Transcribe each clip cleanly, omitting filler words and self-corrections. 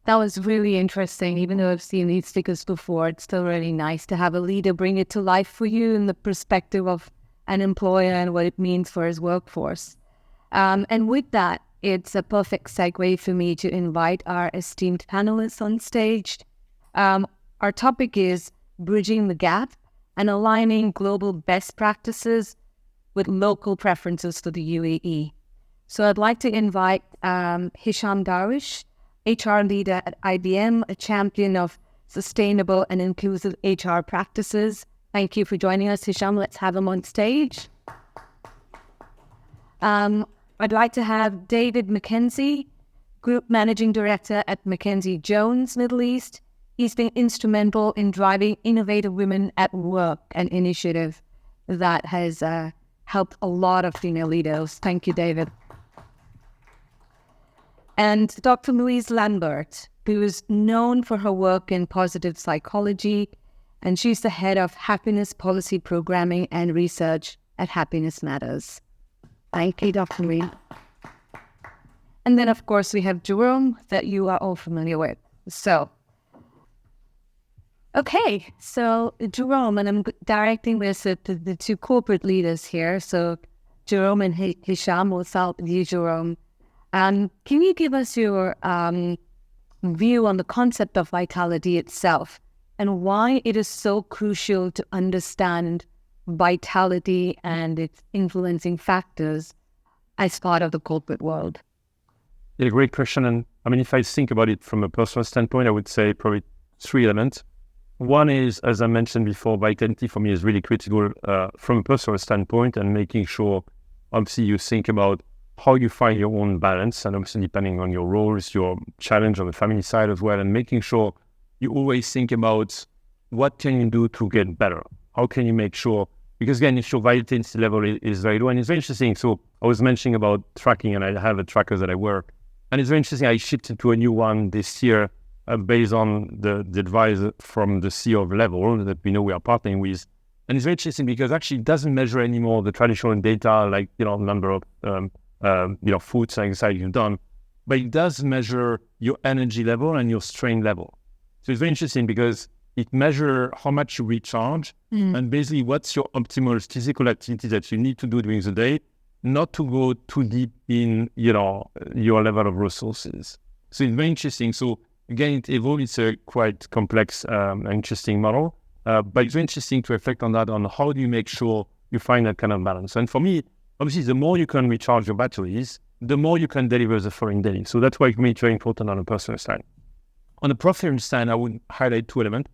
That was really interesting. Even though I've seen these figures before, it's still really nice to have a leader bring it to life for you in the perspective of an employer and what it means for his workforce. And with that, it's a perfect segue for me to invite our esteemed panelists on stage. Our topic is bridging the gap and aligning global best practices with local preferences for the UAE. So I'd like to invite Hisham Darwish, HR leader at IBM, a champion of sustainable and inclusive HR practices. Thank you for joining us, Hisham. Let's have him on stage. I'd like to have David McKenzie, Group Managing Director at McKenzie Jones, Middle East. He's been instrumental in driving Innovative Women at Work, an initiative that has helped a lot of female leaders. Thank you, David. And Dr. Louise Lambert, who is known for her work in positive psychology, and she's the head of Happiness Policy Programming and Research at Happiness Matters. Thank you, Dr. Louise. And then, of course, we have Jerome, that you are all familiar with. So, okay, so Jerome, and I'm directing this at the two corporate leaders here. So Jerome and Hisham, will start with you, Jerome. Can you give us your view on the concept of vitality itself and why it is so crucial to understand vitality and its influencing factors as part of the corporate world? Yeah, great question. And I mean, if I think about it from a personal standpoint, I would say probably three elements. One is, as I mentioned before, vitality for me is really critical from a personal standpoint, and making sure, obviously, you think about how you find your own balance, and obviously depending on your roles, your challenge on the family side as well, and making sure you always think about what can you do to get better? How can you make sure, because again, if your vitality level is very low, and it's very interesting. So I was mentioning about tracking, and I have a tracker that I work, and it's very interesting. I shifted to a new one this year based on the advice from the CEO level that we know we are partnering with. And it's very interesting because actually it doesn't measure anymore the traditional data, like, number of foods and exercise you've done, but it does measure your energy level and your strain level. So it's very interesting because it measures how much you recharge and basically what's your optimal physical activity that you need to do during the day, not to go too deep in, your level of resources. So it's very interesting. So again, it evolved. It's a quite complex and interesting model, but it's very interesting to reflect on that, on how do you make sure you find that kind of balance. And for me, obviously, the more you can recharge your batteries, the more you can deliver the following day. So that's why for me it's very important on a personal side. On the professional side, I would highlight two elements.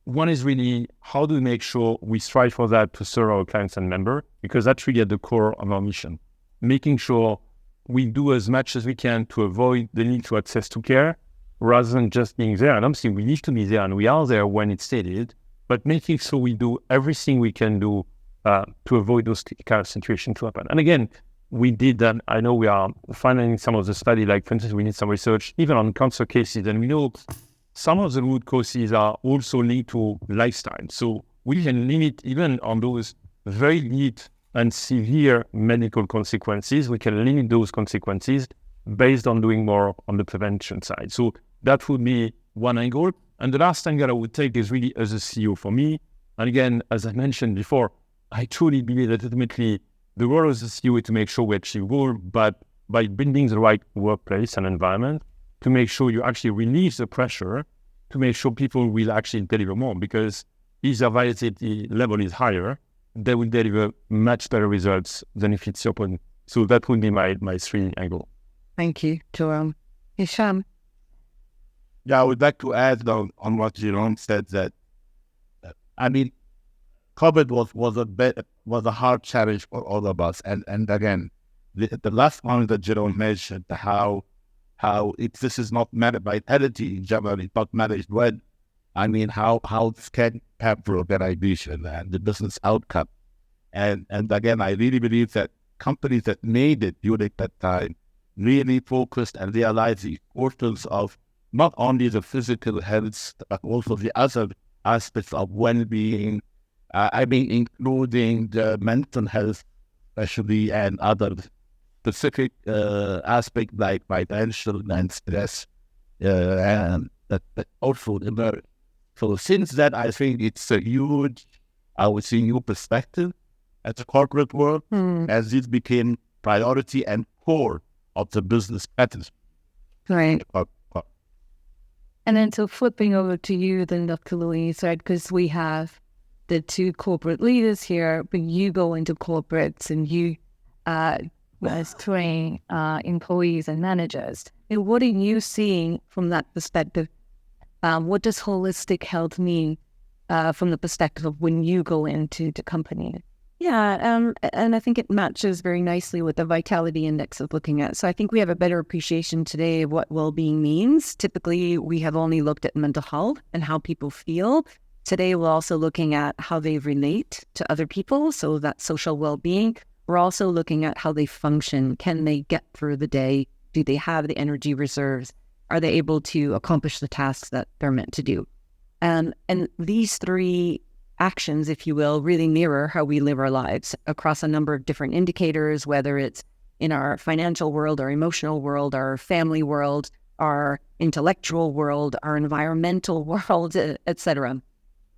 One is really how do we make sure we strive for that to serve our clients and members, because that's really at the core of our mission. Making sure we do as much as we can to avoid the need to access to care, rather than just being there. And obviously we need to be there, and we are there when it's stated, but making sure we do everything we can do to avoid those kind of situations to happen. And again, we did that. I know we are finding some of the study, like for instance, we need some research even on cancer cases, and we know some of the root causes are also linked to lifestyle. So we can limit even on those very deep and severe medical consequences, we can limit those consequences based on doing more on the prevention side. So that would be one angle. And the last angle I would take is really as a CEO for me. And again, as I mentioned before, I truly believe that ultimately the role as a CEO is to make sure we achieve goal, but by building the right workplace and environment to make sure you actually release the pressure to make sure people will actually deliver more. Because if their vitality level is higher, they will deliver much better results than if it's open. So that would be my three angle. Thank you, Jerome. Hisham? Yeah, I would like to add on what Jerome said that, I mean, COVID was a hard challenge for all of us. And again, the last one that Jerome mentioned, how this is not managed by vitality in general, it's not managed well. I mean, how this can hamper organization and the business outcome. And again, I really believe that companies that made it during that time really focused and realized the importance of not only the physical health, but also the other aspects of well-being, including the mental health, especially, and other specific aspects like financial and stress. and that also emerged. So since that, I think it's a huge, I would say, new perspective at the corporate world, as it became priority and core of the business patterns. Right. And then so flipping over to you then, Dr. Louise, right, because we have the two corporate leaders here, but you go into corporates and you train employees and managers. And what are you seeing from that perspective? What does holistic health mean from the perspective of when you go into the company? Yeah, and I think it matches very nicely with the Vitality Index of looking at. So I think we have a better appreciation today of what well-being means. Typically, we have only looked at mental health and how people feel. Today, we're also looking at how they relate to other people, so that's social well-being. We're also looking at how they function. Can they get through the day? Do they have the energy reserves? Are they able to accomplish the tasks that they're meant to do? And these three actions, if you will, really mirror how we live our lives across a number of different indicators, whether it's in our financial world, our emotional world, our family world, our intellectual world, our environmental world, etc.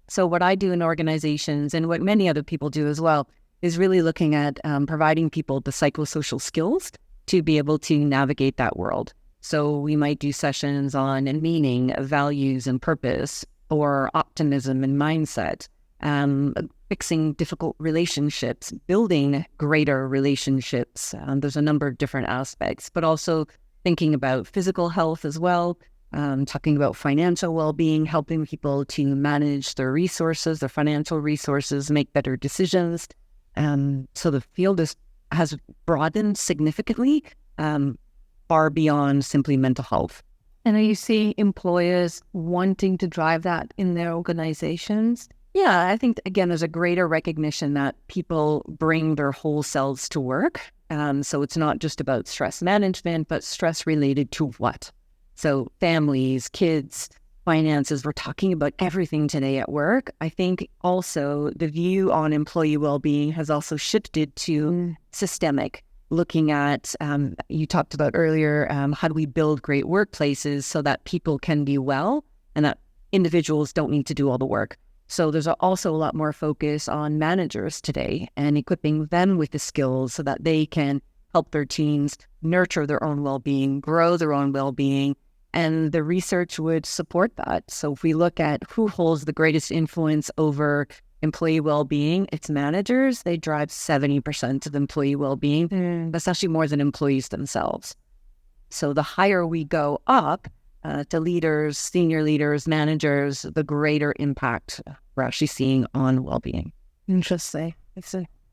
So what I do in organizations, and what many other people do as well, is really looking at providing people the psychosocial skills to be able to navigate that world. So we might do sessions on meaning, values, and purpose, or optimism and mindset, fixing difficult relationships, building greater relationships. There's a number of different aspects, but also thinking about physical health as well, talking about financial well-being, helping people to manage their resources, their financial resources, make better decisions. So the field has broadened significantly, far beyond simply mental health. And are you seeing employers wanting to drive that in their organizations? Yeah, I think, again, there's a greater recognition that people bring their whole selves to work. So it's not just about stress management, but stress related to what? So families, kids, finances, we're talking about everything today at work. I think also the view on employee well-being has also shifted to systemic, looking at, you talked about earlier, how do we build great workplaces so that people can be well and that individuals don't need to do all the work. So there's also a lot more focus on managers today and equipping them with the skills so that they can help their teams nurture their own well-being, grow their own well-being, and the research would support that. So if we look at who holds the greatest influence over employee well-being, it's managers. They drive 70% of employee well-being. That's actually more than employees themselves. So the higher we go up to leaders, senior leaders, managers, the greater impact we're actually seeing on well-being. Interesting.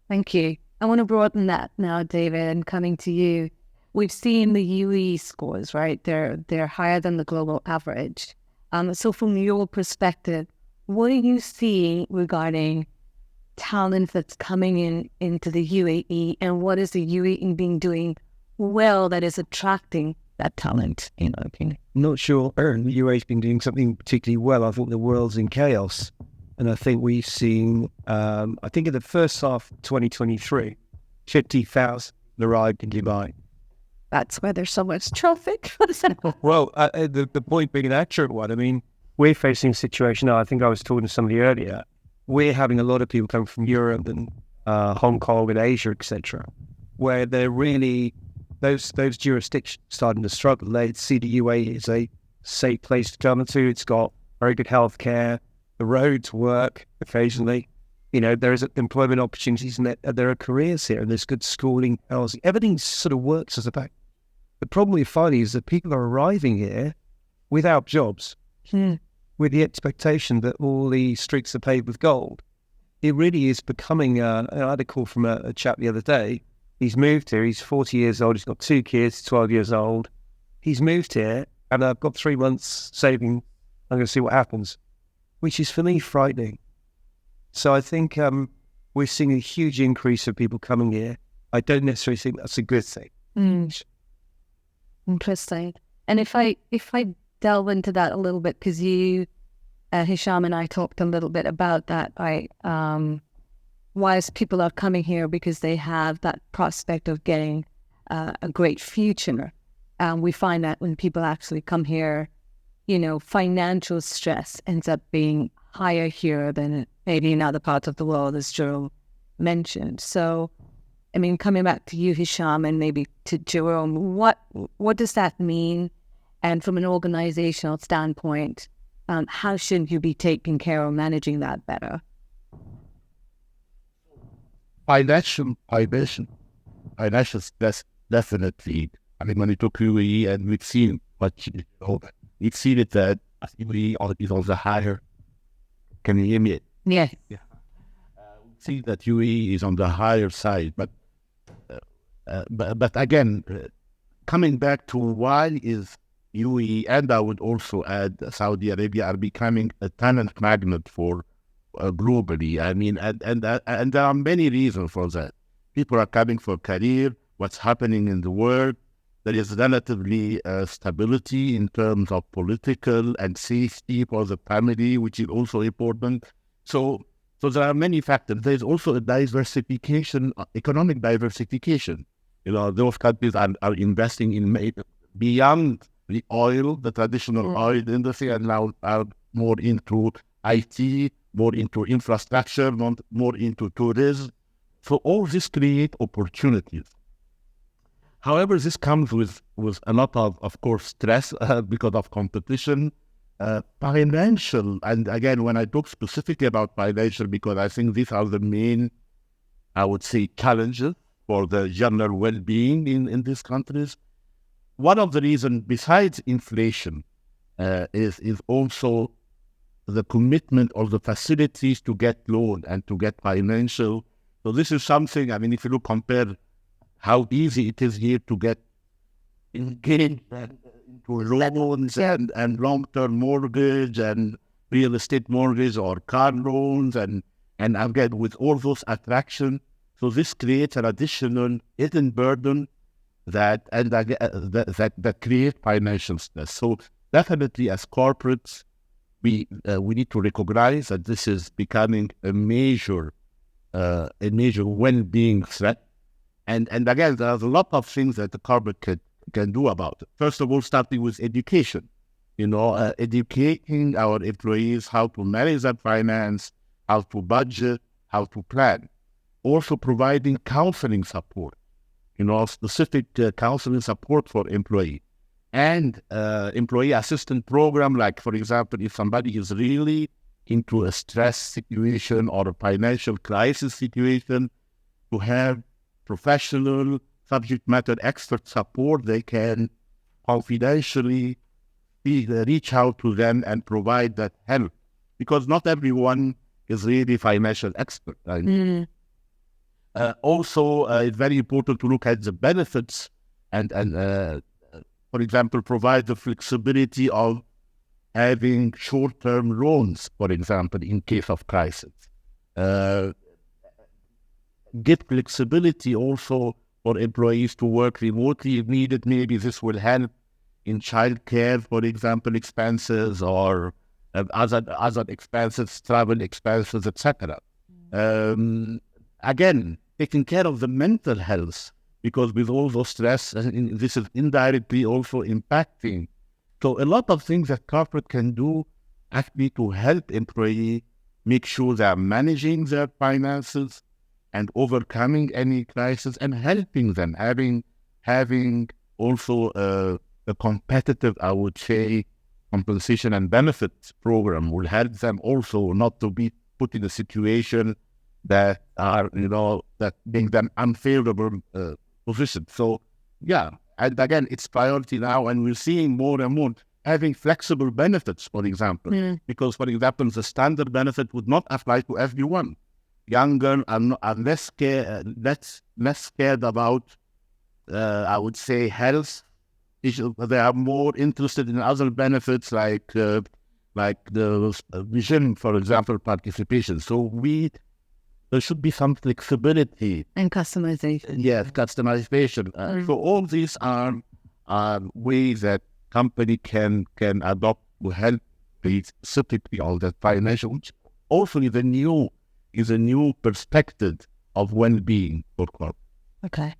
Thank you. I want to broaden that now, David, and coming to you. We've seen the UE scores, right? They're higher than the global average. So from your perspective, what are you seeing regarding talent that's coming into the UAE, and what is the UAE being doing well that is attracting that talent, in my opinion? I'm not sure the UAE's been doing something particularly well. I think the world's in chaos. And I think we've seen, I think in the first half of 2023, 50,000 arrived in Dubai. That's why there's so much traffic. Well, the point being an accurate one. I mean, We're facing a situation now, I think I was talking to somebody earlier, we're having a lot of people come from Europe and Hong Kong and Asia, etc., where they're really, those jurisdictions starting to struggle. They see the UAE as a safe place to come to. It's got very good healthcare, the roads work occasionally. You know, there's employment opportunities and there are careers here, and there's good schooling, housing. Everything sort of works as a back. The problem we're finding is that people are arriving here without jobs, with the expectation that all the streets are paved with gold. It really is becoming, I had a call from a chap the other day. He's moved here, he's 40 years old, he's got 2 kids, 12 years old. He's moved here, and I've got 3 months saving. I'm going to see what happens, which is for me frightening. So I think we're seeing a huge increase of people coming here. I don't necessarily think that's a good thing. Interesting. And if I delve into that a little bit, because you, Hisham and I talked a little bit about that, right? Why is people are coming here? Because they have that prospect of getting a great future. We find that when people actually come here, financial stress ends up being higher here than maybe in other parts of the world, as Jerome mentioned. So, I mean, coming back to you, Hisham, and maybe to Jerome, what does that mean? And from an organizational standpoint, how should you be taking care of managing that better? Financial stress, definitely. I mean, when you talk UAE, and we've seen we've seen it that UAE is on the higher. Can you hear me? Yes. Yeah. We see that UAE is on the higher side, but again, coming back to why is UAE, and I would also add Saudi Arabia, are becoming a talent magnet for globally. I mean, and there are many reasons for that. People are coming for career, what's happening in the world. There is relatively stability in terms of political and safety for the family, which is also important. So there are many factors. There's also a diversification, economic diversification. Those countries are investing in beyond the oil, the traditional oil industry, and now are more into IT, more into infrastructure, more into tourism. So all this create opportunities. However, this comes with a lot of course, stress because of competition, financial. And again, when I talk specifically about financial, because I think these are the main, I would say, challenges for the general well-being in these countries. One of the reasons, besides inflation, is also the commitment or the facilities to get loan and to get financial. So this is something, I mean, if you compare how easy it is here to get engaged into loans and long-term mortgage and real estate mortgage or car loans and again, with all those attractions. So this creates an additional hidden burden that create financial stress. So definitely as corporates, we need to recognize that this is becoming a major well-being threat. And again, there's a lot of things that the corporate can do about it. First of all, starting with education, educating our employees how to manage their finance, how to budget, how to plan. Also providing counseling support, specific counseling support for employees. And employee assistance program, like, for example, if somebody is really into a stress situation or a financial crisis situation, to have professional subject matter expert support, they can confidentially reach out to them and provide that help, because not everyone is really financial expert. Also, it's very important to look at the benefits and for example, provide the flexibility of having short-term loans, for example, in case of crisis. Give flexibility also for employees to work remotely if needed. Maybe this will help in childcare, for example, expenses or other expenses, travel expenses, etc. Again, taking care of the mental health, because with all those stress, this is indirectly also impacting. So a lot of things that corporate can do actually to help employees make sure they are managing their finances and overcoming any crisis, and helping them having also a competitive, I would say, compensation and benefits program will help them also not to be put in a situation that are, that make them unfavorable position. So, yeah, and again, it's priority now, and we're seeing more and more having flexible benefits, for example, because, for example, the standard benefit would not apply to everyone. Younger are less scared about, I would say, health issues. They are more interested in other benefits like the vision, for example, participation. So there should be some flexibility and customization. Yes, customization. So all these are ways that company can adopt to help specifically on the financial, which also is a new perspective of well-being for corporate. Okay.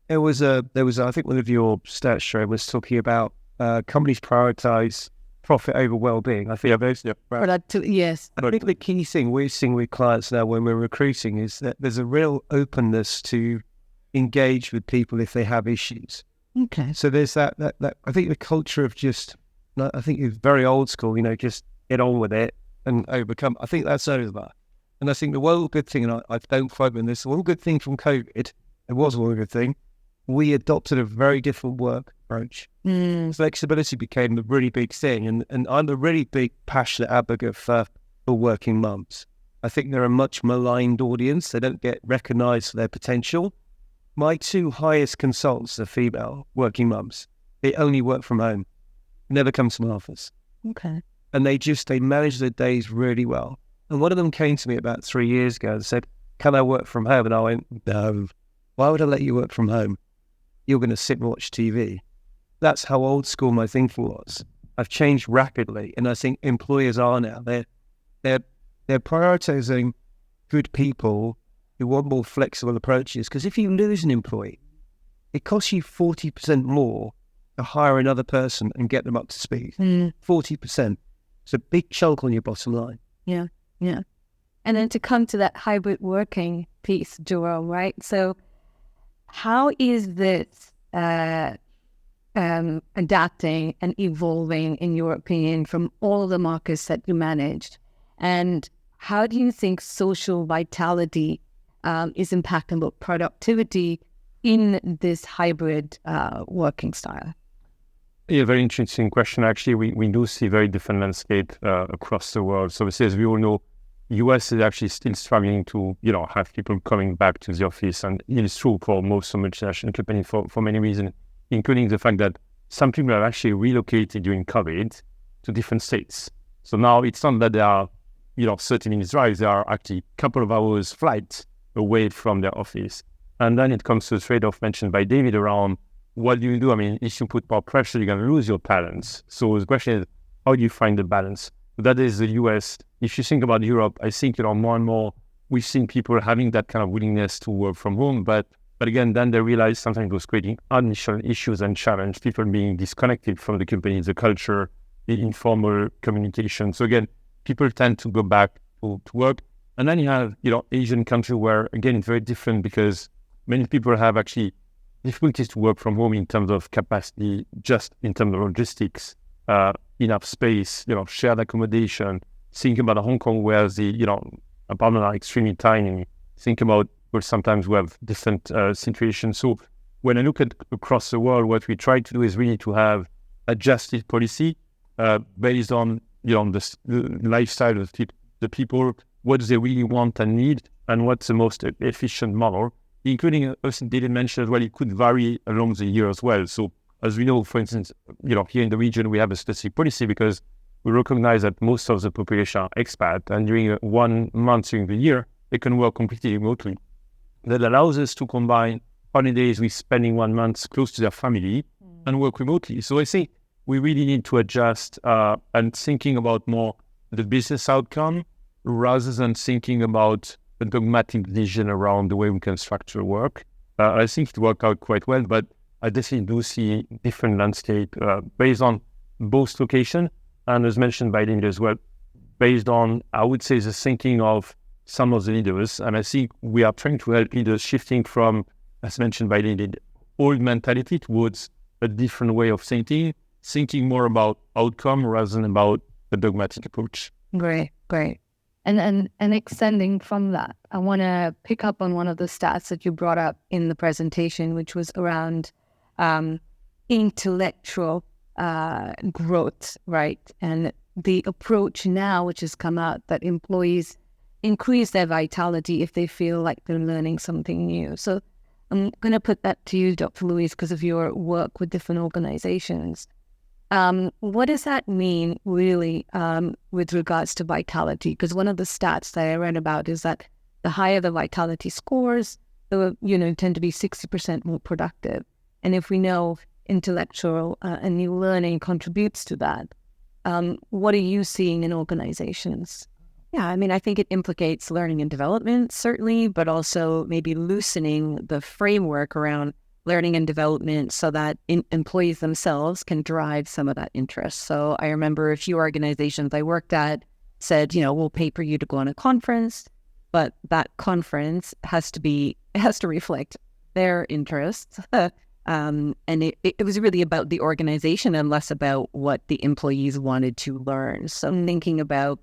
There was I think one of your stats, Sherry, was talking about companies prioritize profit over well-being. I think Yes. I think the key thing we're seeing with clients now when we're recruiting is that there's a real openness to engage with people if they have issues. Okay. So there's that I think the culture of just, I think it's very old school, just get on with it and overcome. I think that's over. And I think the one good thing, and I don't quote me on this, the one good thing from COVID, it was one good thing, we adopted a very different work approach. Flexibility became a really big thing. And I'm a really big, passionate advocate for working mums. I think they're a much maligned audience. They don't get recognised for their potential. My two highest consultants are female working mums. They only work from home, never come to my office. Okay. And they manage their days really well. And one of them came to me about 3 years ago and said, can I work from home? And I went, no, why would I let you work from home? You're going to sit and watch TV. That's how old school my thinking was. I've changed rapidly. And I think employers are now. They're prioritizing good people who want more flexible approaches. Because if you lose an employee, it costs you 40% more to hire another person and get them up to speed. 40%. It's a big chunk on your bottom line. Yeah. And then to come to that hybrid working piece, Joel, right? So how is this adapting and evolving, in your opinion, from all the markets that you managed? And how do you think social vitality is impacting both productivity in this hybrid working style? Yeah, very interesting question. Actually, we do see very different landscape across the world. So as we all know, US is actually still struggling to, have people coming back to the office. And it's true for most of multinational companies for many reasons, including the fact that some people have actually relocated during COVID to different states. So now it's not that they are, 30 minutes drive, they are actually a couple of hours flight away from their office. And then it comes to the trade-off mentioned by David around, what do you do? I mean, if you put more pressure, you're going to lose your balance. So the question is, how do you find the balance? That is the US. If you think about Europe, I think, more and more, we've seen people having that kind of willingness to work from home. But again, then they realize sometimes it was creating additional issues and challenge, people being disconnected from the company, the culture, the informal communication. So again, people tend to go back to work. And then you have, Asian country where, again, it's very different because many people have actually difficulties to work from home in terms of capacity, just in terms of logistics, enough space, shared accommodation. Think about Hong Kong where the, apartments are extremely tiny. Think about where sometimes we have different situations. So when I look at across the world, what we try to do is really to have adjusted policy based on, the lifestyle of the people, what do they really want and need, and what's the most efficient model. Including, as David mentioned as well, it could vary along the year as well. So as we know, for instance, here in the region, we have a specific policy because we recognize that most of the population are expat, and during 1 month during the year, they can work completely remotely. That allows us to combine holidays with spending 1 month close to their family and work remotely. So I think we really need to adjust and thinking about more the business outcome rather than thinking about a dogmatic vision around the way we can structure work. I think it worked out quite well, but I definitely do see different landscape based on both location and, as mentioned by Linda as well, based on, I would say, the thinking of some of the leaders. And I think we are trying to help leaders shifting from, as mentioned by Linda, old mentality towards a different way of thinking more about outcome rather than about a dogmatic approach. Great. And extending from that, I want to pick up on one of the stats that you brought up in the presentation, which was around intellectual growth, right? And the approach now, which has come out, that employees increase their vitality if they feel like they're learning something new. So I'm going to put that to you, Dr. Louise, because of your work with different organizations. What does that mean really with regards to vitality? Because one of the stats that I read about is that the higher the vitality scores, the tend to be 60% more productive. And if we know intellectual and new learning contributes to that, what are you seeing in organizations? Yeah, I mean, I think it implicates learning and development, certainly, but also maybe loosening the framework around learning and development so that employees themselves can drive some of that interest. So I remember a few organizations I worked at said, we'll pay for you to go on a conference, but that conference has to reflect their interests. And it was really about the organization and less about what the employees wanted to learn. So thinking about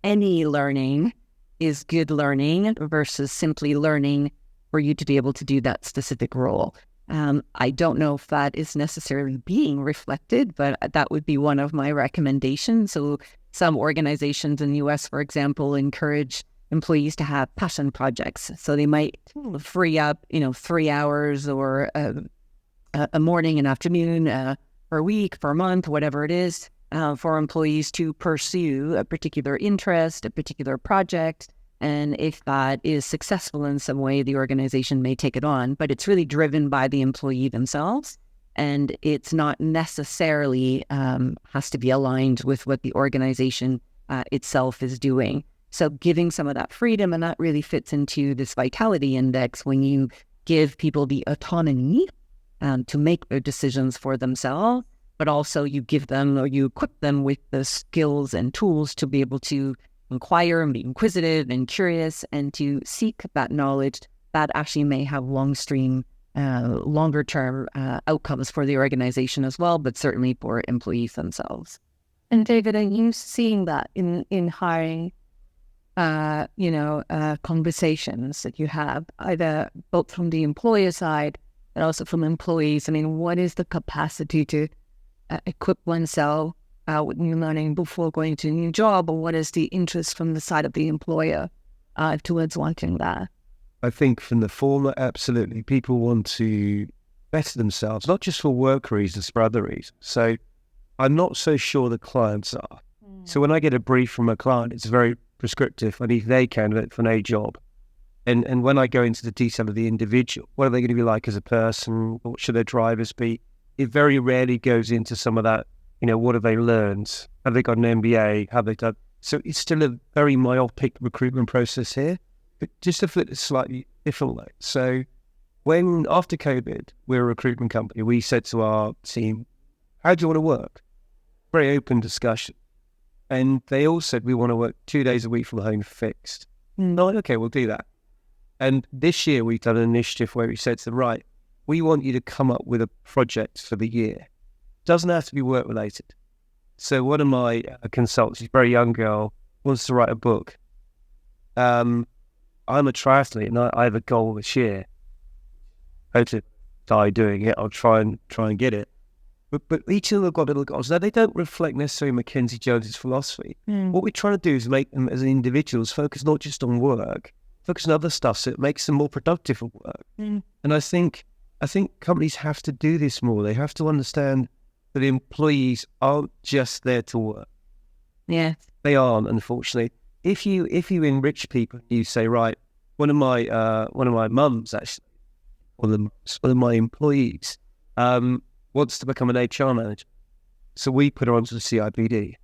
any learning is good learning versus simply learning for you to be able to do that specific role. I don't know if that is necessarily being reflected, but that would be one of my recommendations. So some organizations in the US, for example, encourage employees to have passion projects. So they might free up, 3 hours or a morning and afternoon per week, per month, whatever it is, for employees to pursue a particular interest, a particular project. And if that is successful in some way, the organization may take it on, but it's really driven by the employee themselves. And it's not necessarily has to be aligned with what the organization itself is doing. So giving some of that freedom, and that really fits into this vitality index when you give people the autonomy to make their decisions for themselves, but also you give them or you equip them with the skills and tools to be able to inquire and be inquisitive and curious and to seek that knowledge that actually may have longer term outcomes for the organization as well, but certainly for employees themselves. And David, are you seeing that in hiring, conversations that you have, either both from the employer side and also from employees? I mean, what is the capacity to equip oneself with new learning before going to a new job, or what is the interest from the side of the employer towards wanting that? I think from the former, absolutely. People want to better themselves, not just for work reasons, for other reasons. So I'm not so sure the clients are. So when I get a brief from a client, it's very prescriptive. I need a candidate for a job. And when I go into the detail of the individual, what are they going to be like as a person? What should their drivers be? It very rarely goes into some of that, what have they learned? Have they got an MBA? Have they done? So it's still a very myopic recruitment process here, but just to flip it slightly differently. So when, after COVID, we're a recruitment company, we said to our team, how do you want to work? Very open discussion. And they all said, we want to work 2 days a week from home fixed. Like, okay, we'll do that. And this year we've done an initiative where we said to them, right, we want you to come up with a project for the year. Doesn't have to be work related. So one of my consultants, she's a very young girl, wants to write a book. I'm a triathlete and I have a goal this year. I hope to die doing it. I'll try and get it. But each of them have got little goals. Now, they don't reflect necessarily Mackenzie Jones's philosophy. What we're trying to do is make them as individuals focus not just on work, focus on other stuff so it makes them more productive at work. And I think companies have to do this more. They have to understand that employees aren't just there to work. Yeah. They aren't, unfortunately. If you enrich people, you say, right, one of my mums actually, one of my employees, wants to become an HR manager. So we put her onto the CIPD.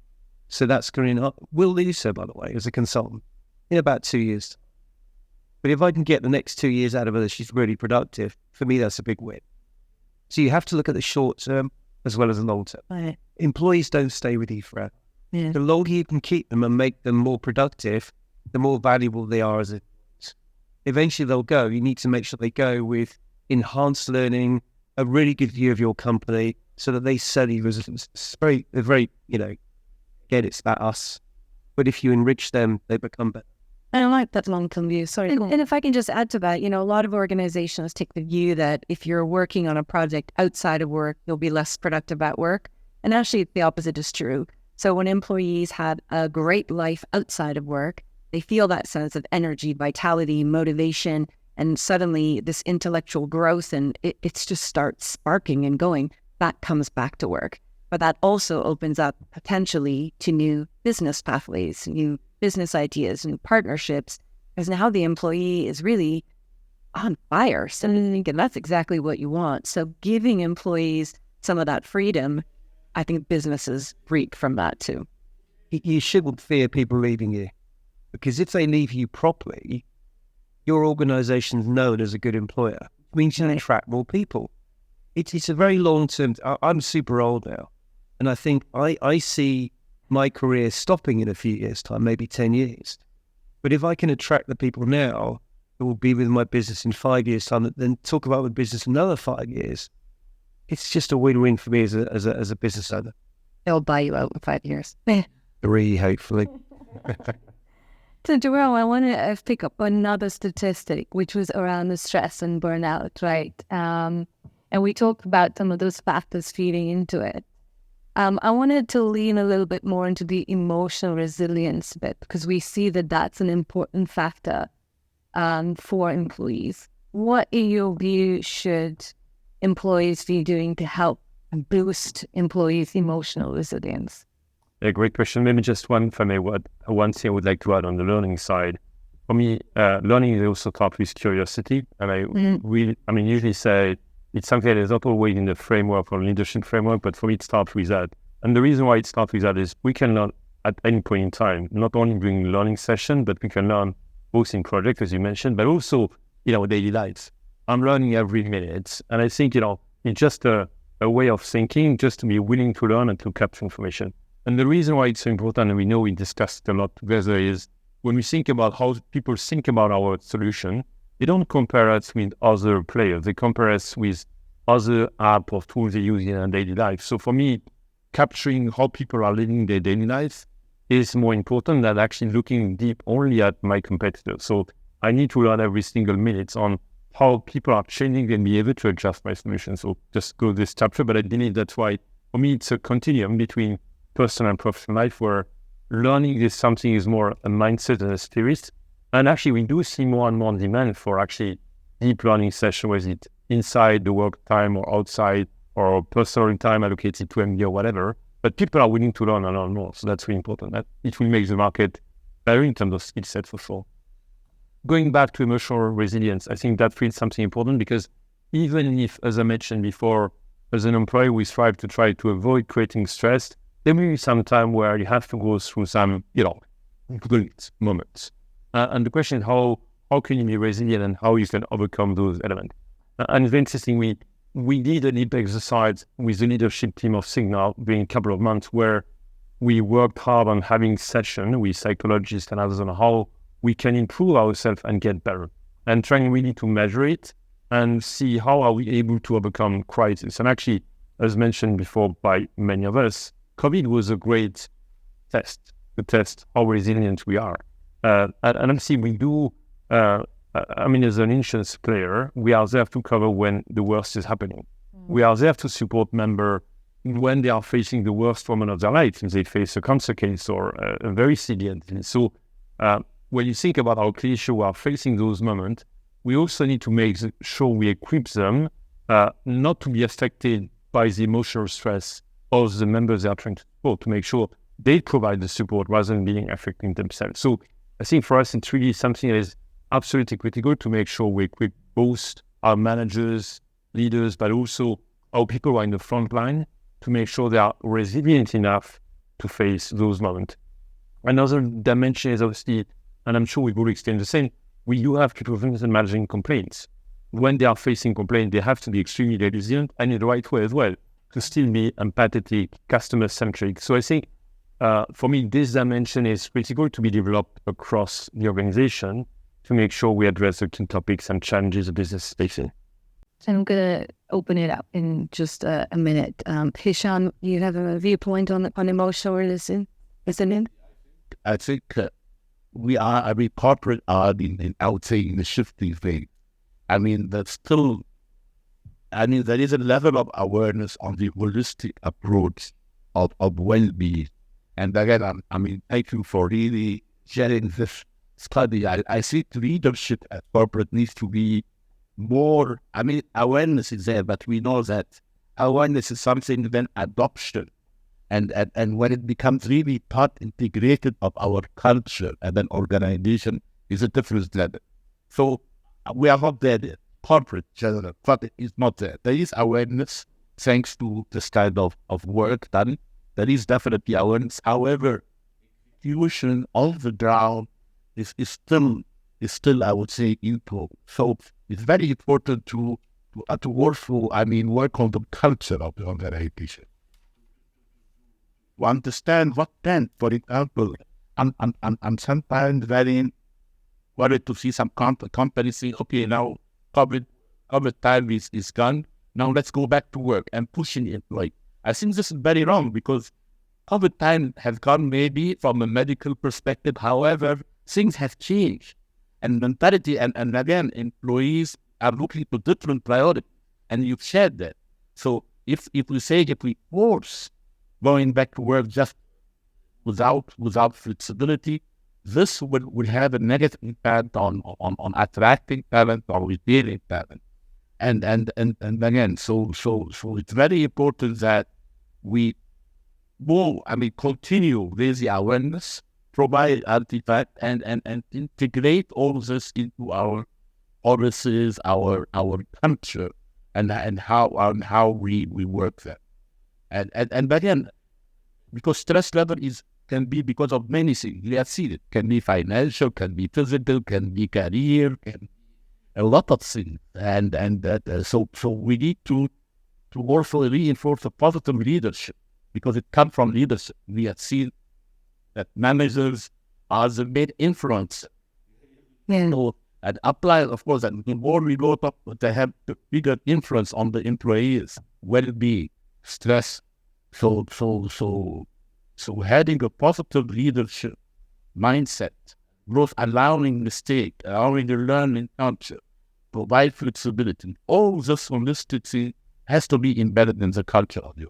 So that's going to, we'll lose her, by the way, as a consultant in about 2 years. But if I can get the next 2 years out of her, she's really productive, for me, that's a big win. So you have to look at the short term as well as the long term. Right. Employees don't stay with you forever. Yeah. The longer you can keep them and make them more productive, the more valuable they are as employees. Eventually they'll go. You need to make sure they go with enhanced learning, a really good view of your company, so that they sell you as very, again, it's about us. But if you enrich them, they become better. I like that long-term view. Sorry. And if I can just add to that, a lot of organizations take the view that if you're working on a project outside of work, you'll be less productive at work. And actually, the opposite is true. So when employees have a great life outside of work, they feel that sense of energy, vitality, motivation, and suddenly this intellectual growth, and it just starts sparking and going. That comes back to work. But that also opens up potentially to new business pathways, new business ideas, new partnerships, because now the employee is really on fire. So I'm thinking that's exactly what you want. So giving employees some of that freedom, I think businesses reap from that too. You shouldn't fear people leaving you, because if they leave you properly, your organization's known as a good employer. means you attract more people. It's a very long term. I'm super old now, and I think I see my career stopping in a few years' time, maybe 10 years. But if I can attract the people now who will be with my business in 5 years' time, then talk about the business another 5 years, it's just a win-win for me as a business owner. They'll buy you out in 5 years. 3, hopefully. So, Jerome, I want to pick up another statistic, which was around the stress and burnout, right? And we talked about some of those factors feeding into it. I wanted to lean a little bit more into the emotional resilience bit, because we see that that's an important factor for employees. What, in your view, should employees be doing to help boost employees' emotional resilience? A great question. Maybe just one, if I may, one thing I would like to add on the learning side. For me, learning is also taught with curiosity. And I usually say it's something that is not always in the framework or leadership framework, but for me, it starts with that. And the reason why it starts with that is we can learn at any point in time, not only during learning session, but we can learn both in project, as you mentioned, but also in our daily lives. I'm learning every minute. And I think, it's just a way of thinking, just to be willing to learn and to capture information. And the reason why it's so important, and we know we discussed it a lot together, is when we think about how people think about our solution, they don't compare us with other players. They compare us with other app or tools they use in their daily life. So for me, capturing how people are living their daily life is more important than actually looking deep only at my competitors. So I need to learn every single minute on how people are changing their behavior to adjust my solution. So just go this chapter, but I believe that's why, for me, it's a continuum between personal and professional life, where learning is something is more a mindset and a spirit. And actually, we do see more and more demand for actually deep learning session, whether it's inside the work time or outside or personal time allocated to MD or whatever. But people are willing to learn and learn more. So that's really important. That it will make the market better in terms of skill set for sure. Going back to emotional resilience, I think that feels something important, because even if, as I mentioned before, as an employee, we strive to try to avoid creating stress, there may be some time where you have to go through some, difficult moments. And the question is how can you be resilient and how you can overcome those elements. And it's interesting, we did a deep exercise with the leadership team of Cigna during a couple of months, where we worked hard on having sessions with psychologists and others on how we can improve ourselves and get better, and trying really to measure it and see how are we able to overcome crisis. And actually, as mentioned before by many of us, COVID was a great test to test how resilient we are. And obviously we do, as an insurance player, we are there to cover when the worst is happening. We are there to support members when they are facing the worst moment of their life, if they face a cancer case or a very severe disease. So when you think about our clinicians who are facing those moments, we also need to make sure we equip them not to be affected by the emotional stress of the members they are trying to support, to make sure they provide the support rather than being affecting themselves. So I think for us, it's really something that is absolutely critical to make sure we equip both our managers, leaders, but also our people who are in the front line to make sure they are resilient enough to face those moments. Another dimension is obviously, and I'm sure we will extend the same, we do have people managing complaints. When they are facing complaints, they have to be extremely resilient and in the right way as well, to still be empathetic, customer-centric. So I think, for me, this dimension is critical to be developed across the organization to make sure we address the key topics and challenges the business is facing. I'm going to open it up in just a minute. Hisham, you have a viewpoint on emotional resilience? I think every corporate are I would say, in the shifting phase. That's still, there is a level of awareness on the holistic approach of well-being. And again, thank you for really sharing this study. I think leadership at corporate needs to be more, awareness is there, but we know that awareness is something, then adoption. And when it becomes really part integrated of our culture and then organization is a different level. So we are not there yet. Corporate general, but it is not there. There is awareness thanks to this kind of work done. There is definitely awareness. However, execution on the ground is still, I would say, improve. So it's very important to work on the culture of the organization. To understand what then, for example, I'm sometimes very worried to see some companies say, okay, now COVID time is gone. Now let's go back to work and pushing it. Like, I think this is very wrong because COVID time has gone maybe from a medical perspective. However, things have changed and mentality and again, employees are looking to different priorities and you've shared that. So if we force going back to work just without flexibility, this would have a negative impact on attracting talent or retaining talent. And again, so it's very important that we continue raising awareness, provide artifact, and integrate all this into our policies, our culture, and how we work there. And again, because stress level can be because of many things. We have seen it. Can be financial, can be physical, can be career, can a lot of things. So we need to also reinforce the positive leadership because it comes from leadership. We have seen that managers are the main influence. Yeah. So, and apply, of course, and the more we go up, they have a bigger influence on the employees' well-being, stress. So having a positive leadership mindset, growth, allowing mistake, allowing the learning culture, provide flexibility, all this holistic thing has to be embedded in the culture of you.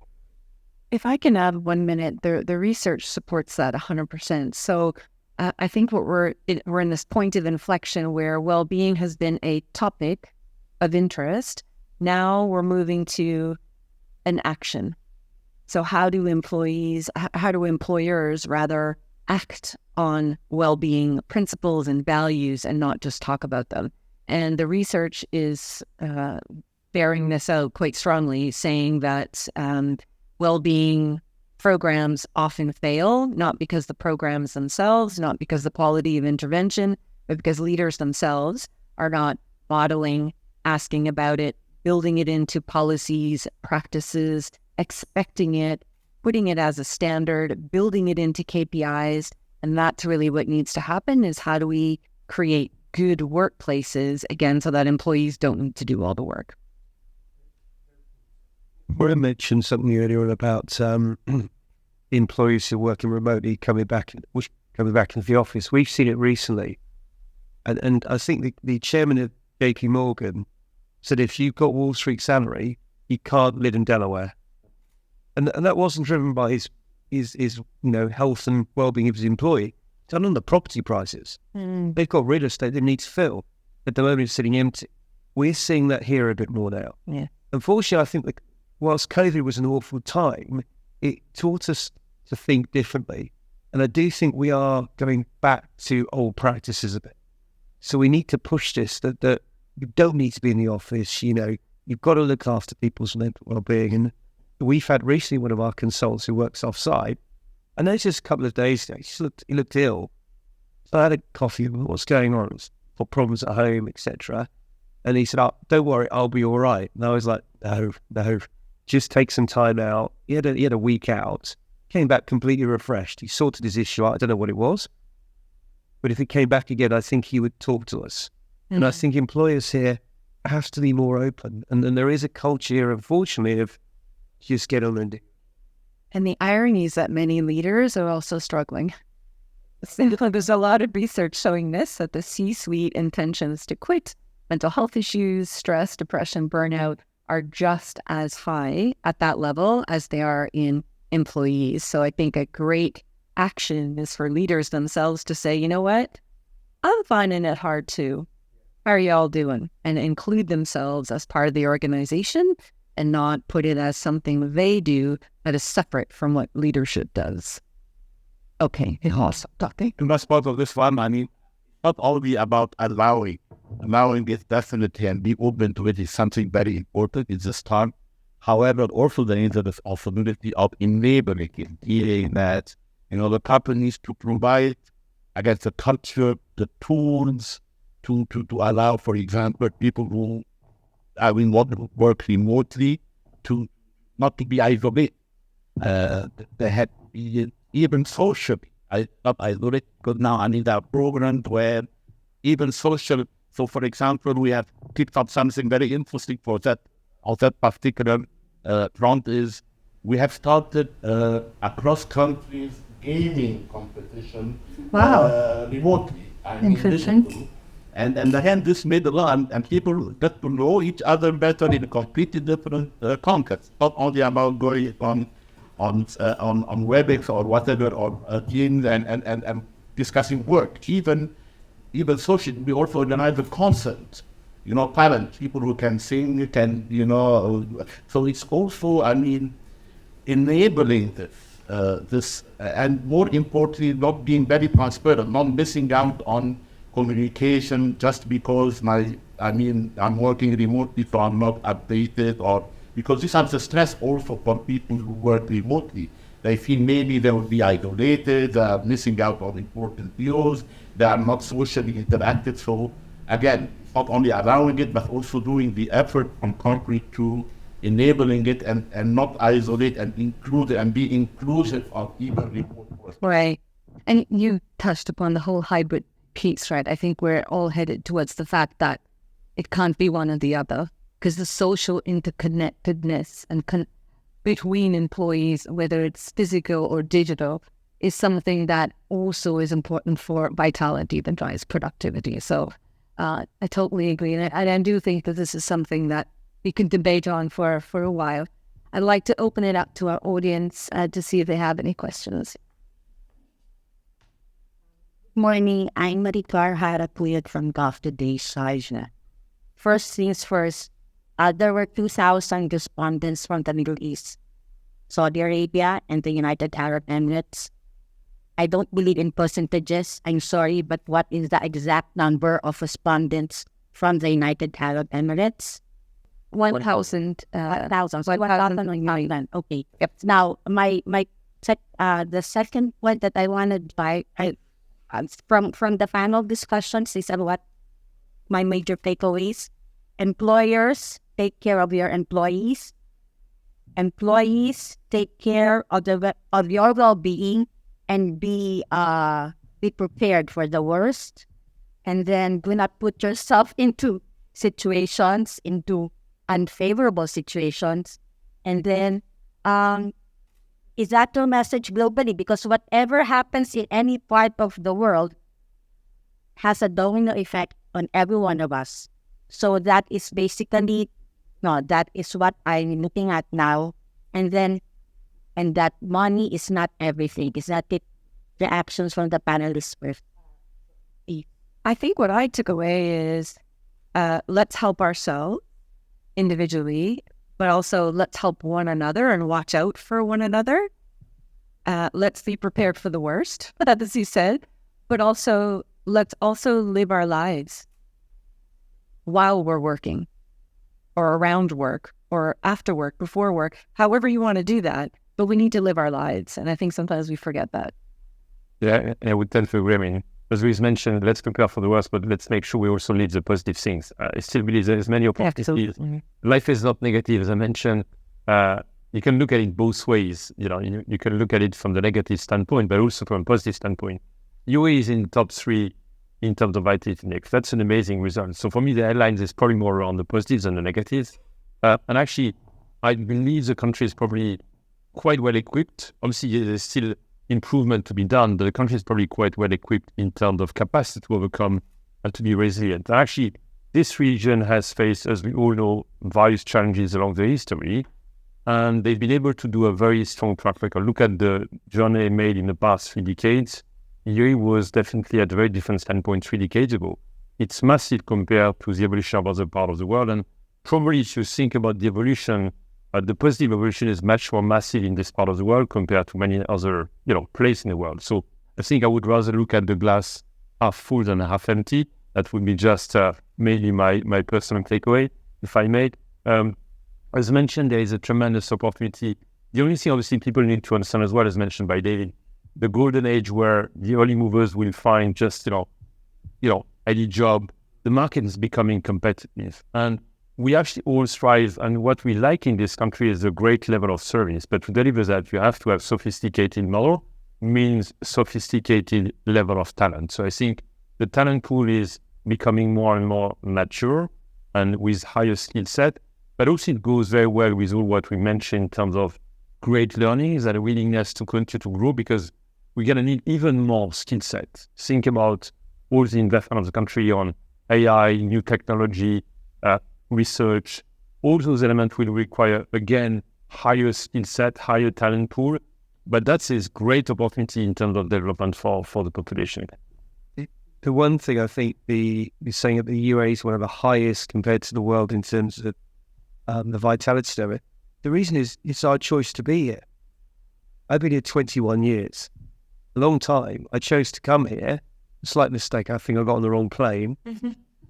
If I can add 1 minute, the research supports that 100%. So I think we're in this point of inflection where well-being has been a topic of interest. Now we're moving to an action. So how do employers rather act on well-being principles and values and not just talk about them? And the research is bearing this out quite strongly, saying that well-being programs often fail, not because the programs themselves, not because the quality of intervention, but because leaders themselves are not modeling, asking about it, building it into policies, practices, expecting it, putting it as a standard, building it into KPIs. And that's really what needs to happen is how do we create good workplaces, again, so that employees don't need to do all the work. Maura mentioned something earlier about employees who are working remotely coming back into the office. We've seen it recently. And I think the chairman of JP Morgan said if you've got Wall Street salary, you can't live in Delaware. And that wasn't driven by his health and well-being of his employee. It's done on the property prices. They've got real estate they need to fill. At the moment, it's sitting empty. We're seeing that here a bit more now. Yeah. Unfortunately, I think that whilst COVID was an awful time, it taught us to think differently. And I do think we are going back to old practices a bit. So we need to push this, that you don't need to be in the office, you've got to look after people's mental well-being. And we've had recently one of our consultants who works off-site, and there's just a couple of days ago, he looked ill. So I had a coffee, what's going on? For problems at home, etc. And he said, don't worry, I'll be all right. And I was like, no, just take some time out. He had a week out, came back completely refreshed. He sorted his issue out. I don't know what it was. But if he came back again, I think he would talk to us. Mm-hmm. And I think employers here have to be more open. And there is a culture here, unfortunately, of just get on and do. And the irony is that many leaders are also struggling. There's a lot of research showing this, that the C-suite intentions to quit mental health issues, stress, depression, burnout are just as high at that level as they are in employees. So I think a great action is for leaders themselves to say, you know what, I'm finding it hard too. How are y'all doing? And include themselves as part of the organization and not put it as something they do that is separate from what leadership does. Okay, awesome. And that's part of this one. Not only about allowing it definitely and be open to it is something very important. It's a start. However, also there is a responsibility of enabling it, that, the companies to provide, the culture, the tools, to allow, for example, people who want to work remotely to not to be isolated. They had to be even socially, not isolated, because now there are programs where even social. So, for example, we have picked up something very interesting for that particular front is we have started across countries gaming competition remotely. Interesting. And again, this made a lot, and people get to know each other better in a completely different context. Not only about going on WebEx or whatever, or Teams and discussing work. Even social, we also organize a concert. Talent, people who can sing, so it's also, enabling this, and more importantly, not being very transparent, not missing out on communication just because I'm working remotely, so I'm not updated, or because this has a stress also for people who work remotely. They feel maybe they will be isolated, they are missing out on important deals, they are not socially interactive. So again, not only allowing it, but also doing the effort on concrete to enabling it and not isolate and include and be inclusive of even remote work. Right. And you touched upon the whole hybrid piece, right? I think we're all headed towards the fact that it can't be one or the other, because the social interconnectedness and between employees, whether it's physical or digital, is something that also is important for vitality that drives productivity. So I totally agree. And I do think that this is something that we can debate on for a while. I'd like to open it up to our audience to see if they have any questions. Morning, I'm Marikar Harapuyat from Gulf Today, Cigna. First things first, there were 2,000 respondents from the Middle East, Saudi Arabia, and the United Arab Emirates. I don't believe in percentages, I'm sorry, but what is the exact number of respondents from the United Arab Emirates? 1,000. 1,000. So 1,009. Okay. Yep. Now, the second point that I wanted from the panel discussions is what my major takeaways. Employers, take care of your employees. Employees, take care of your well-being and be prepared for the worst. And then do not put yourself into unfavorable situations. And then is that the message globally? Because whatever happens in any part of the world has a domino effect on every one of us. So that is that is what I'm looking at now. And that money is not everything. Is that it? The actions from the panelists were. I think what I took away is let's help ourselves individually, but also let's help one another and watch out for one another. Let's be prepared for the worst, as you said, but also let's also live our lives while we're working or around work or after work, before work, however you want to do that. But we need to live our lives. And I think sometimes we forget that. Yeah, I would tend to agree. I mean, as Louise mentioned, let's prepare for the worst, but let's make sure we also live the positive things. I still believe there's many opportunities. Absolutely. Life is not negative, as I mentioned. You can look at it both ways. You can look at it from the negative standpoint, but also from a positive standpoint. UAE is in top 3 in terms of Vitality Index. That's an amazing result. So for me, the headlines is probably more around the positives than the negatives. And actually, I believe the country is probably quite well equipped. Obviously, there's still improvement to be done, but the country is probably quite well equipped in terms of capacity to overcome and to be resilient. And actually, this region has faced, as we all know, various challenges along the history, and they've been able to do a very strong track record. Look at the journey made in the past 3 decades. UAE was definitely at a very different standpoint 3 decades ago. It's massive compared to the evolution of other parts of the world, and probably if you think about the evolution, the positive evolution is much more massive in this part of the world compared to many other, places in the world. So I think I would rather look at the glass half full than half empty. That would be just mainly my personal takeaway, if I may. As mentioned, there is a tremendous opportunity. The only thing, obviously, people need to understand as well, as mentioned by David, the golden age where the early movers will find just, any job the market is becoming competitive. And we actually all strive, and what we like in this country is a great level of service. But to deliver that, you have to have sophisticated model, means sophisticated level of talent. So I think the talent pool is becoming more and more mature and with higher skill set, but also it goes very well with all what we mentioned in terms of great learnings and a willingness to continue to grow, because we're going to need even more skill set. Think about all the investment of the country on AI, new technology, research. All those elements will require, again, higher skill set, higher talent pool, but that's a great opportunity in terms of development for the population. The one thing I think you're saying that the UAE is one of the highest compared to the world in terms of the Vitality Study. The reason is it's our choice to be here. I've been here 21 years, a long time. I chose to come here. Slight mistake. I think I got on the wrong plane.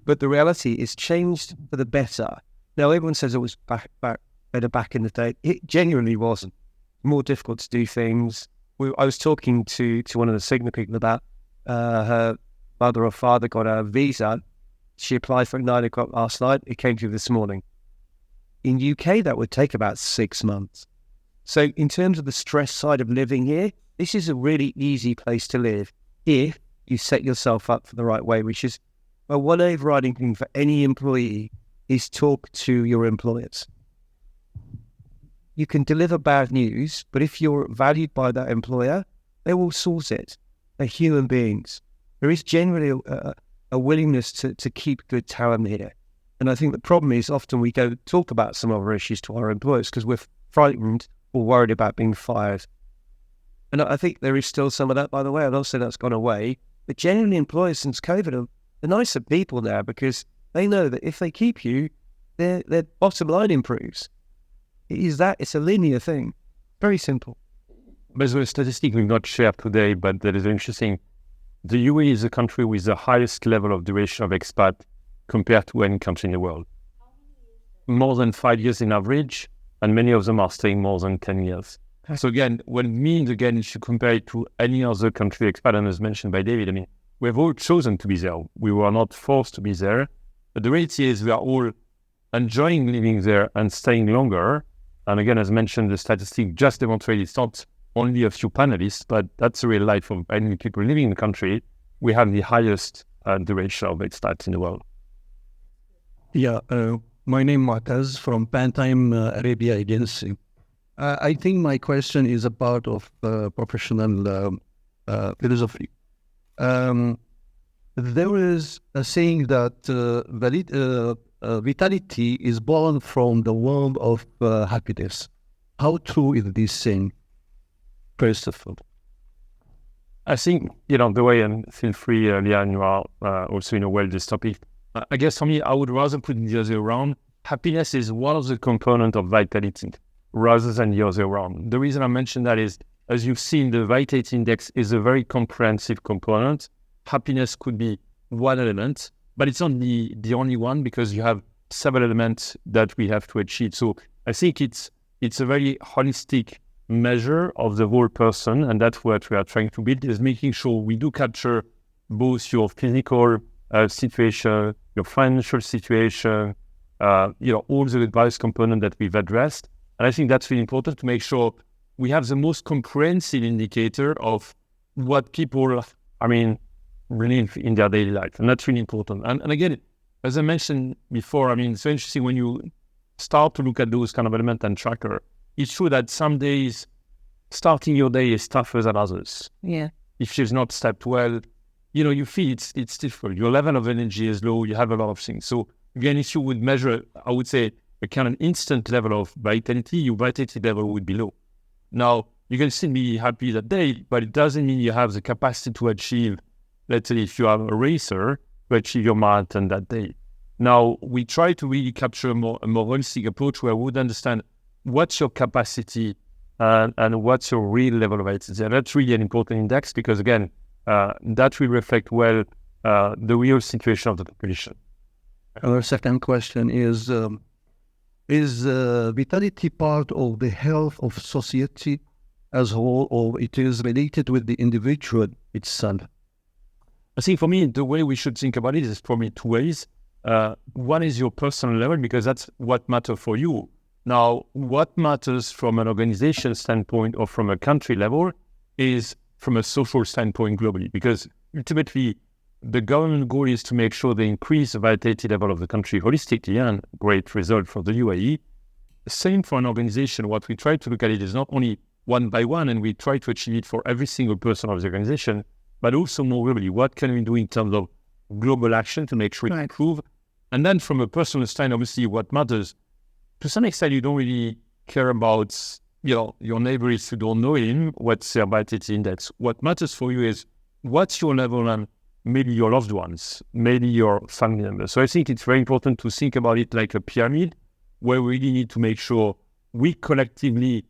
But the reality is changed for the better. Now, everyone says it was better back in the day. It genuinely wasn't. More difficult to do things. I was talking to one of the Cigna people about her mother or father got a visa. She applied for it at 9 o'clock last night. It came through this morning. In UK, that would take about 6 months. So in terms of the stress side of living here, this is a really easy place to live if you set yourself up for the right way, which is one overriding thing for any employee is talk to your employers. You can deliver bad news, but if you're valued by that employer, they will source it. They're human beings. There is generally a willingness to keep good talent here. And I think the problem is often we go talk about some other issues to our employers because we're frightened or worried about being fired. And I think there is still some of that, by the way. I don't say that's gone away. But generally employers since COVID are nicer people now because they know that if they keep you, their bottom line improves. It's a linear thing. Very simple. There's a statistic we've not shared today, but that is interesting. The UAE is a country with the highest level of duration of expat compared to any country in the world. More than 5 years in average, and many of them are staying more than 10 years. So again, what it means, again, if you compare it to any other country expat, and as mentioned by David, I mean, we've all chosen to be there. We were not forced to be there. But the reality is we are all enjoying living there and staying longer. And again, as mentioned, the statistic just demonstrates it's not only a few panelists, but that's the real life of any people living in the country. We have the highest duration of expat in the world. Yeah, my name is Markaz from Pantime Arabia Agency. I think my question is a part of professional philosophy. There is a saying that vitality is born from the womb of happiness. How true is this saying, first of all? I think, the way, and feel free, Lian, you are also this topic. I guess for me, I would rather put it the other way around. Happiness is one of the components of vitality rather than the other way around. The reason I mention that is, as you've seen, the Vitality Index is a very comprehensive component. Happiness could be one element, but it's not the only one because you have several elements that we have to achieve. So I think it's a very holistic measure of the whole person, and that's what we are trying to build, is making sure we do capture both your physical situation, your financial situation, all the various components that we've addressed. And I think that's really important to make sure we have the most comprehensive indicator of what people, really in their daily life. And that's really important. And again, as I mentioned before, it's so interesting when you start to look at those kind of elements and tracker. It's true that some days starting your day is tougher than others. Yeah. If she's not stepped well, you feel it's difficult. Your level of energy is low. You have a lot of things. So again, if you would measure, I would say, a kind of instant level of vitality, your vitality level would be low. Now, you can still be happy that day, but it doesn't mean you have the capacity to achieve, let's say, if you are a racer, to achieve your marathon that day. Now, we try to really capture a more holistic approach where we would understand what's your capacity and what's your real level of vitality. And that's really an important index because, again, that will reflect well the real situation of the population. Our second question is vitality part of the health of society as a whole, or it is related with the individual itself? I think for me, the way we should think about it is probably two ways. One is your personal level, because that's what matters for you. Now, what matters from an organization standpoint or from a country level is from a social standpoint globally, because ultimately the government goal is to make sure they increase the vitality level of the country holistically, and great result for the UAE. Same for an organization. What we try to look at it is not only one by one, and we try to achieve it for every single person of the organization, but also more globally. What can we do in terms of global action to make sure it improve? And then from a personal standpoint, obviously what matters, to some extent, you don't really care about, your neighbors who don't know him, what's their vitality index. What matters for you is what's your level, and maybe your loved ones, maybe your family members. So I think it's very important to think about it like a pyramid, where we really need to make sure we collectively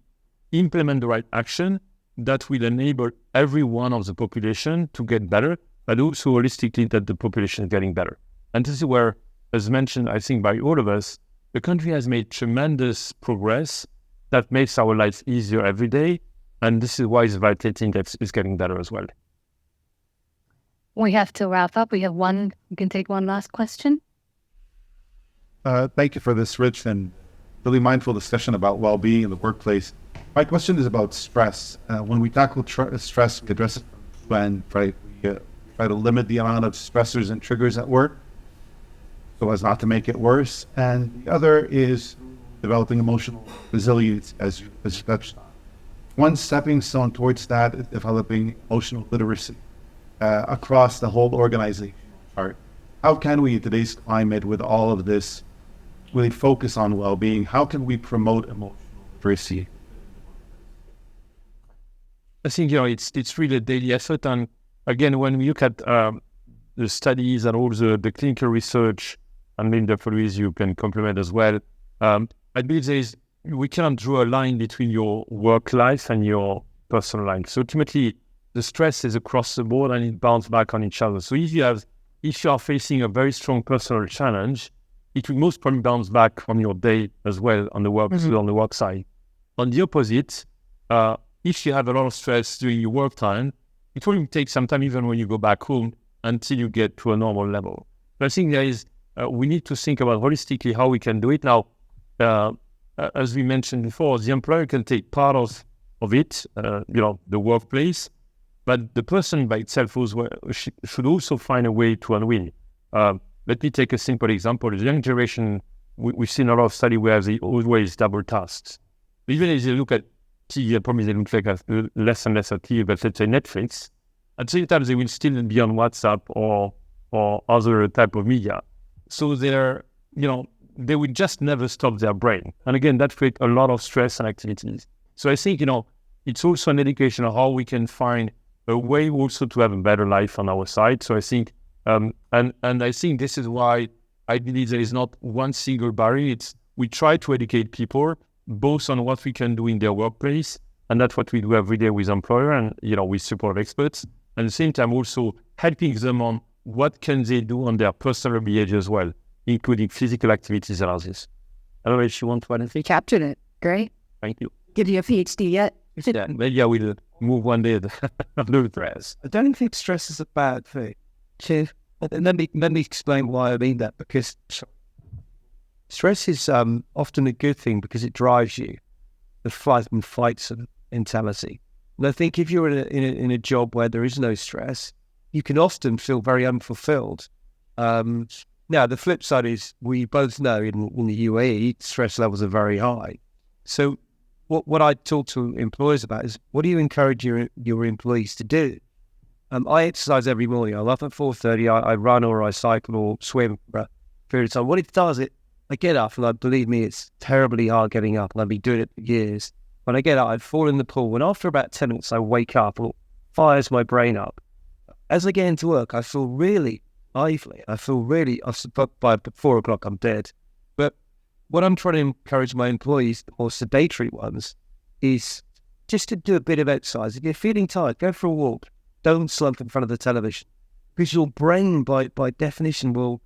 implement the right action that will enable every one of the population to get better, but also holistically that the population is getting better. And this is where, as mentioned, I think by all of us, the country has made tremendous progress that makes our lives easier every day. And this is why the vitality index is getting better as well. We have to wrap up. We can take one last question. Thank you for this rich and really mindful discussion about well-being in the workplace. My question is about stress. When we tackle stress, we address it when we try to limit the amount of stressors and triggers at work so as not to make it worse. And the other is developing emotional resilience, as you touched on. One stepping stone towards that is developing emotional literacy across the whole organization. How can we, in today's climate, with all of this, really focus on well-being? How can we promote emotional literacy? I think it's really a daily effort, and again, when we look at the studies and all the clinical research, and maybe Dr. Louise, you can complement as well. I believe we cannot draw a line between your work life and your personal life. So ultimately, the stress is across the board, and it bounces back on each other. So if you are facing a very strong personal challenge, it will most probably bounce back on your day as well on the work on the work side. On the opposite, if you have a lot of stress during your work time, it will take some time even when you go back home until you get to a normal level. But I think we need to think about holistically how we can do it. Now, as we mentioned before, the employer can take part of it, the workplace, but the person by itself should also find a way to unwind. Let me take a simple example. The young generation, we've seen a lot of study where they always double tasks. Even if they look at TV, probably they look like less and less at TV, but let's say Netflix, at the same time they will still be on WhatsApp or other type of media. So they will just never stop their brain. And again, that creates a lot of stress and activities. So I think, it's also an education of how we can find a way also to have a better life on our side. So I think, and I think this is why I believe there is not one single barrier. We try to educate people both on what we can do in their workplace, and that's what we do every day with employer and, with support experts. And at the same time, also helping them on what can they do on their personal behavior as well, including physical activities and others. I don't know if you want to add anything. Captured it. Great. Thank you. Did you have PhD yet? Yeah, maybe I will move one day to stress. I don't think stress is a bad thing. Let me explain why I mean that, because stress is often a good thing because it drives you, the fight and fight mentality. And I think if you're in a job where there is no stress, you can often feel very unfulfilled. Now, the flip side is we both know in the UAE, stress levels are very high. So what I talk to employers about is, what do you encourage your employees to do? I exercise every morning. I'm up at 4:30. I run or I cycle or swim for a period of time. What it does, I get up, and believe me, it's terribly hard getting up, and I've been doing it for years. When I get up, I'd fall in the pool, and after about 10 minutes, I wake up, and it fires my brain up. As I get into work, I feel really lively. By 4 o'clock, I'm dead. But what I'm trying to encourage my employees, the more sedentary ones, is just to do a bit of exercise. If you're feeling tired, go for a walk. Don't slump in front of the television, because your brain, by definition, will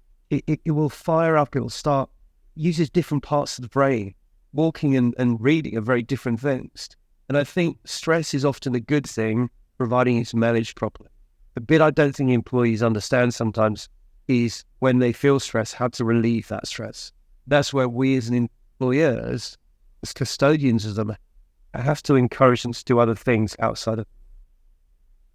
fire up. It will start uses different parts of the brain. Walking and reading are very different things. And I think stress is often a good thing, providing it's managed properly. The bit I don't think employees understand sometimes is when they feel stress, how to relieve that stress. That's where we as employers, as custodians of them, have to encourage them to do other things outside of.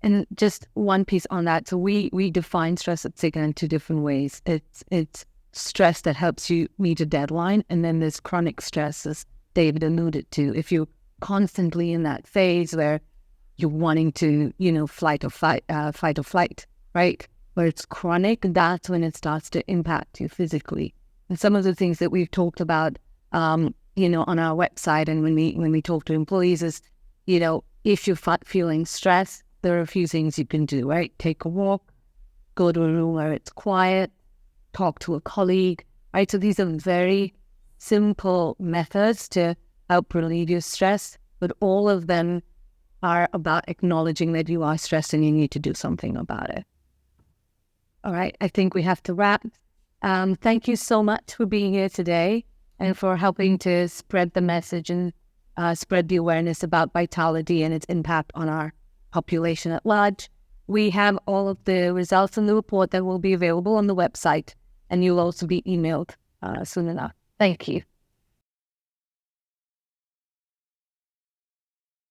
And just one piece on that. So we define stress at Cigna in two different ways. It's stress that helps you meet a deadline, and then there's chronic stress, as David alluded to. If you're constantly in that phase where you're wanting to, fight or flight, right? Where it's chronic, that's when it starts to impact you physically. And some of the things that we've talked about, on our website and when we talk to employees is, if you're feeling stress, there are a few things you can do, right? Take a walk, go to a room where it's quiet, talk to a colleague, right? So these are very simple methods to help relieve your stress, but all of them are about acknowledging that you are stressed and you need to do something about it. All right, I think we have to wrap. Thank you so much for being here today and for helping to spread the message and spread the awareness about vitality and its impact on our population at large. We have all of the results in the report that will be available on the website, and you'll also be emailed soon enough. Thank you.